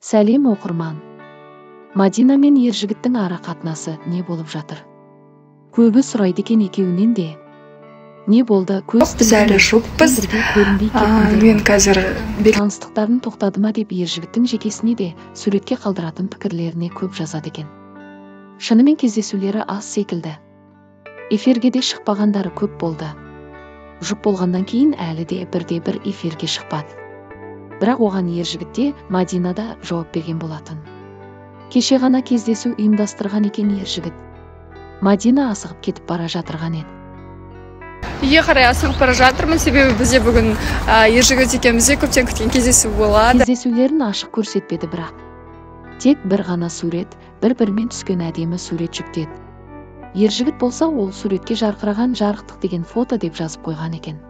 Сәлем оқырман. Мадина мен ержігіттің ара қатынасы не болып жатыр? Көбі сұрайды екен екеуінен де. Не болды? Біз әлі жоқпыз. Мен қазір таныстықтарын тоқтады ма деп ержігіттің жекесіне де суретке қалдыратын пікірлеріне көп жазады екен. Шынымен кездесулері аз секілді. Эфирге де шықпағандары көп болды. Жұп болғаннан кейін әлі де бір эфирге шықпады. Бірақ оған ержігітте Мадинада жауап берген болатын. Кеше ғана кездесу ұйымдастырған екен ержігіт. Мадина асығып кетіп бара жатырған еді. Үйге қарай асығып бара жатырмын, себебі бізде бүгін ержігіт екеумізде көптен күткен кездесу болады. Кездесулерін ашық көрсетпеді бірақ. Тек бір ғана сурет, бір-бірімен түскен әдемі сурет жүктеді. Ержігіт болса ол суретке жарқыраған жарықтық деген фото деп жазып қойған екен.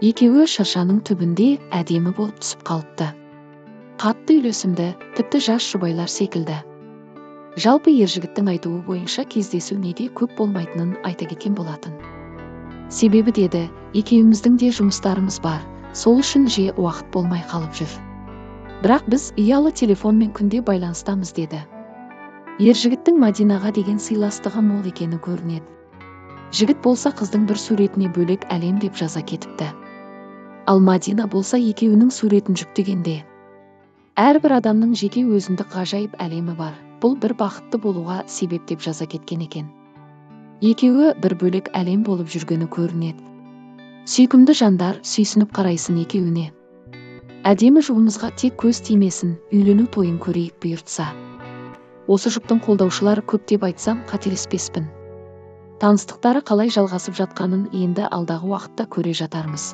Екеуі шыршаның түбінде әдемі болып түсіп қалыпты. Қатты үйлесімді, тіпті жас жұбайлар секілді. Жалпы ержігіттің айтуы бойынша кездесу неде көп болмайтынын айта кеткен болатын. Себебі деді, екеуіміздің де жұмыстарымыз бар, сол үшін жиі уақыт болмай қалып жүр. Бірақ біз ұялы телефонмен күнде байланыстамыз деді. Ержігіттің Мадинаға деген сыйластығы мол екені көрінеді. Жігіт болса қыздың бір суретіне бөлек әлем деп жаза кетіпті. Ал Мадина болса екеуінің суретін жүктегенде. Әрбір адамның жеке өзіндік ғажайып әлемі бар. Бұл бір бақытты болуға себеп деп жаза кеткен екен. Екеуі бір бөлек әлем болып жүргені көрінеді. Сүйкімді жандар, сүйсініп қарайсын екеуіне. Әдемі жұбымызға тек көз тимесін, үйлену тойын көрейік бұйыртса. Осы жұптың қолдаушылары көп деп айтсам қателеспеспін. Таныстықтары қалай жалғасып жатқанын енді алдағы уақытта көре жатармыз.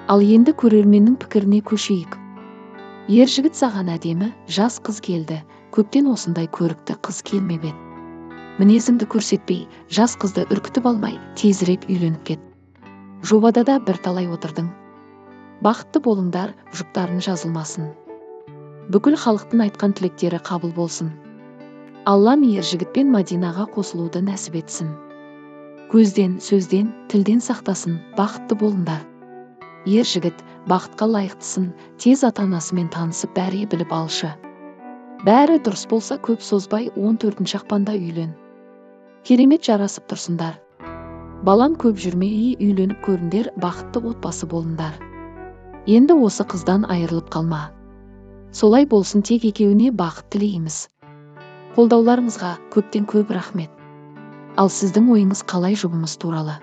Ал енді көрерменнің пікіріне көшейік. Ержігіт саған әдемі, жас қыз келді, көптен осындай көрікті қыз келмеп еді. Мінезіңді көрсетпей, жас қызды үркітіп алмай, тезірек үйленіп кет. Жобада да бірталай отырдың. Бақытты болыңдар, жұптарын жазылмасын. Бүкіл халықтың айтқан тілектері қабыл болсын. Аллам ержігіт пен Мадинаға қосылуды нәсіп етсін. Көзден, сөзден, тілден сақтасын, бақытты болыңдар. Ержігіт, бақытқа лайықтысын, тез ата-анасымен танысып бәрі біліп алшы. Бәрі дұрыс болса көп созбай 14 ақпанда үйлен. Керемет жарасып тұрсындар. Балам көп жүрмей үйленіп көріңдер, бақытты отбасы болыңдар. Енді осы қыздан айырылып қалма. Солай болсын, тек екеуіне бақыт тілейміз. Қолдауларыңызға көптен көп рахмет. Ал сіздің ойыңыз қалай жұбымыз туралы?